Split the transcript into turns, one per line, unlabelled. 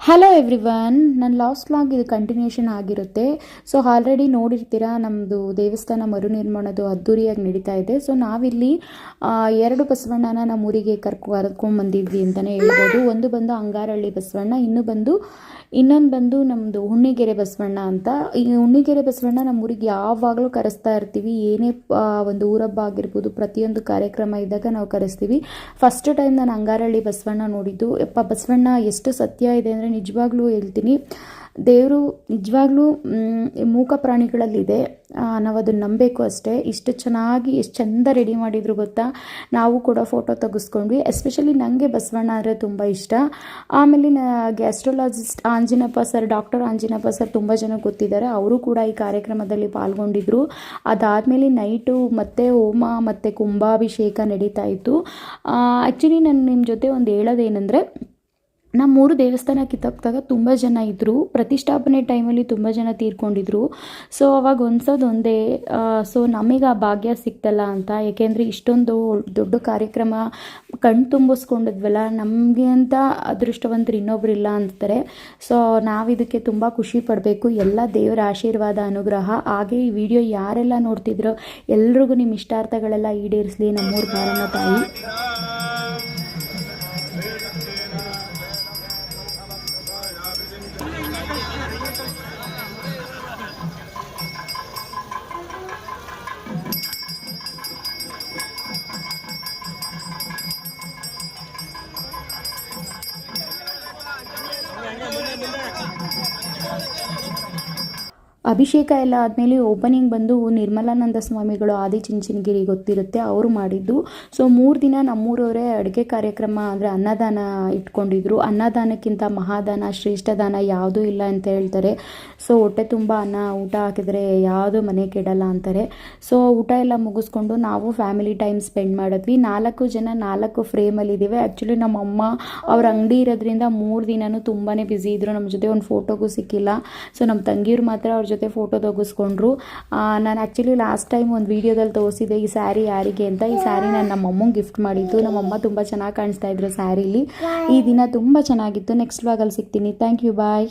Hello everyone, ನನ್ನ last vlog ಇದು continuation ಆಗಿರುತ್ತೆ. ಸೊ ಆಲ್ರೆಡಿ ನೋಡಿರ್ತೀರಾ, ನಮ್ಮದು ದೇವಸ್ಥಾನ ಮರುನಿರ್ಮಾಣದ್ದು ಅದ್ದೂರಿಯಾಗಿ ನಡೀತಾ ಇದೆ. ಸೊ ನಾವಿಲ್ಲಿ ಎರಡು ಬಸವಣ್ಣನ ನಮ್ಮ ಊರಿಗೆ ಕರ್ಕೊಂಡು ಬಂದಿದ್ವಿ ಅಂತಲೇ ಹೇಳ್ಬೋದು. ಒಂದು ಬಂದು ಅಂಗಾರಹಳ್ಳಿ ಬಸವಣ್ಣ, ಇನ್ನೊಂದು ಬಂದು ನಮ್ಮದು ಹುಣ್ಣಿಗೆರೆ ಬಸವಣ್ಣ ಅಂತ. ಈ ಹುಣ್ಣಿಗೆರೆ ಬಸವಣ್ಣ ನಮ್ಮ ಊರಿಗೆ ಯಾವಾಗಲೂ ಕರೆಸ್ತಾ ಇರ್ತೀವಿ. ಏನೇ ಒಂದು ಊರಬ್ಬ ಆಗಿರ್ಬೋದು, ಪ್ರತಿಯೊಂದು ಕಾರ್ಯಕ್ರಮ ಇದ್ದಾಗ ನಾವು ಕರೆಸ್ತೀವಿ. ಫಸ್ಟ್ ಟೈಮ್ ನಾನು ಅಂಗಾರಹಳ್ಳಿ ಬಸವಣ್ಣ ನೋಡಿದ್ದು. ಬಸವಣ್ಣ ಎಷ್ಟು ಸತ್ಯ ಇದೆ ಅಂದರೆ ನಿಜವಾಗ್ಲೂ ಹೇಳ್ತೀನಿ, ದೇವರು ನಿಜವಾಗ್ಲೂ ಮೂಕ ಪ್ರಾಣಿಗಳಲ್ಲಿದೆ, ನಾವು ಅದನ್ನು ನಂಬಬೇಕು ಅಷ್ಟೇ. ಇಷ್ಟು ಚೆನ್ನಾಗಿ ಎಷ್ಟು ಚೆಂದ ರೆಡಿ ಮಾಡಿದ್ರು ಗೊತ್ತಾ. ನಾವು ಕೂಡ ಫೋಟೋ ತೆಗೆಸ್ಕೊಂಡ್ವಿ. ಎಸ್ಪೆಷಲಿ ನನಗೆ ಬಸವಣ್ಣ ಅಂದರೆ ತುಂಬ ಇಷ್ಟ. ಆಮೇಲೆ gastrologist Anjinappa sir, doctor Anjinappa sir ತುಂಬ ಜನ ಗೊತ್ತಿದ್ದಾರೆ, ಅವರು ಕೂಡ ಈ ಕಾರ್ಯಕ್ರಮದಲ್ಲಿ ಪಾಲ್ಗೊಂಡಿದ್ದರು. ಅದಾದಮೇಲೆ ನೈಟು ಮತ್ತೆ ಹೋಮ ಮತ್ತು ಕುಂಭಾಭಿಷೇಕ ನಡೀತಾ ಇತ್ತು. ಆ್ಯಕ್ಚುಲಿ ನಾನು ನಿಮ್ಮ ಜೊತೆ ಒಂದು ಹೇಳೋದೇನೆಂದರೆ, ನಮ್ಮೂರು ದೇವಸ್ಥಾನ ಕಿತ್ತಾಕ್ದಾಗ ತುಂಬ ಜನ ಇದ್ದರು. ಪ್ರತಿಷ್ಠಾಪನೆ ಟೈಮಲ್ಲಿ ತುಂಬ ಜನ ತೀರ್ಕೊಂಡಿದ್ರು. ಸೊ ಅವಾಗ ಒಂದೇ ಸೊ ನಮಗೆ ಆ ಭಾಗ್ಯ ಸಿಕ್ತಲ್ಲ ಅಂತ. ಏಕೆಂದರೆ ಇಷ್ಟೊಂದು ದೊಡ್ಡ ಕಾರ್ಯಕ್ರಮ ಕಣ್ಣು ತುಂಬಿಸ್ಕೊಂಡಿದ್ವಲ್ಲ, ನಮಗೆ ಅಂತ ಅದೃಷ್ಟವಂತರು ಇನ್ನೊಬ್ರು ಇಲ್ಲ ಅಂತಾರೆ. ಸೊ ನಾವಿದಕ್ಕೆ ತುಂಬ ಖುಷಿ ಪಡಬೇಕು. ಎಲ್ಲ ದೇವರ ಆಶೀರ್ವಾದ, ಅನುಗ್ರಹ. ಹಾಗೆ ಈ ವಿಡಿಯೋ ಯಾರೆಲ್ಲ ನೋಡ್ತಿದ್ರೋ ಎಲ್ರಿಗೂ ನಿಮ್ಮ ಇಷ್ಟಾರ್ಥಗಳೆಲ್ಲ ಈಡೇರಿಸಲಿ ನಮ್ಮೂರು ಮಾರಮ್ಮ ತಾಯಿ. ಅಭಿಷೇಕ ಎಲ್ಲ ಆದಮೇಲೆ ಓಪನಿಂಗ್ ಬಂದು ನಿರ್ಮಲಾನಂದ ಸ್ವಾಮಿಗಳು ಆದಿಚುಂಚನಗಿರಿ ಗೊತ್ತಿರುತ್ತೆ, ಅವರು ಮಾಡಿದ್ದು. ಸೊ 3 ದಿನ ನಮ್ಮೂರವರೇ ಅಡುಗೆ ಕಾರ್ಯಕ್ರಮ ಅಂದರೆ ಅನ್ನದಾನ ಇಟ್ಕೊಂಡಿದ್ರು. ಅನ್ನದಾನಕ್ಕಿಂತ ಮಹಾದಾನ, ಶ್ರೇಷ್ಠ ದಾನ ಯಾವುದೂ ಇಲ್ಲ ಅಂತ ಹೇಳ್ತಾರೆ. ಸೊ ಹೊಟ್ಟೆ ತುಂಬ ಊಟ ಹಾಕಿದರೆ ಯಾವುದೂ ಮನೆ ಕೆಡಲ್ಲ ಅಂತಾರೆ. ಸೊ ಊಟ ಎಲ್ಲ ಮುಗಿಸ್ಕೊಂಡು ನಾವು ಫ್ಯಾಮಿಲಿ ಟೈಮ್ ಸ್ಪೆಂಡ್ ಮಾಡಿದ್ವಿ. 4 ಜನ 4 ಫ್ರೇಮಲ್ಲಿದ್ದೀವಿ. ಆ್ಯಕ್ಚುಲಿ ನಮ್ಮಮ್ಮ ಅವ್ರ ಅಂಗಡಿ ಇರೋದ್ರಿಂದ 3 ದಿನವೂ ತುಂಬಾ ಬ್ಯುಸಿ ಇದ್ದರು. ನಮ್ಮ ಜೊತೆ ಒಂದು ಫೋಟೋಗೂ ಸಿಕ್ಕಿಲ್ಲ. ಸೊ ನಮ್ಮ ತಂಗಿಯವ್ರು ಮಾತ್ರ ಅವ್ರ ಜೊತೆ ಫೋಟೋ ತೆಗೆಸ್ಕೊಂಡ್ರು. ನಾನು ಆ್ಯಕ್ಚುಲಿ ಲಾಸ್ಟ್ ಟೈಮ್ ಒಂದು ವೀಡಿಯೋದಲ್ಲಿ ತೋರಿಸಿದೆ ಈ ಸ್ಯಾರಿ ಯಾರಿಗೆ ಅಂತ. ಈ ಸ್ಯಾರಿ ನಾನು ನಮ್ಮಮ್ಮಂಗೆ ಗಿಫ್ಟ್ ಮಾಡಿದ್ದು. ನಮ್ಮಮ್ಮ ತುಂಬ ಚೆನ್ನಾಗಿ ಕಾಣಿಸ್ತಾ ಇದ್ರು ಸ್ಯಾರಿಲಿ. ಈ ದಿನ ತುಂಬ ಚೆನ್ನಾಗಿತ್ತು. ನೆಕ್ಸ್ಟ್ ವ್ಲಾಗಲ್ಲಿ ಸಿಗ್ತೀನಿ. Thank you, bye.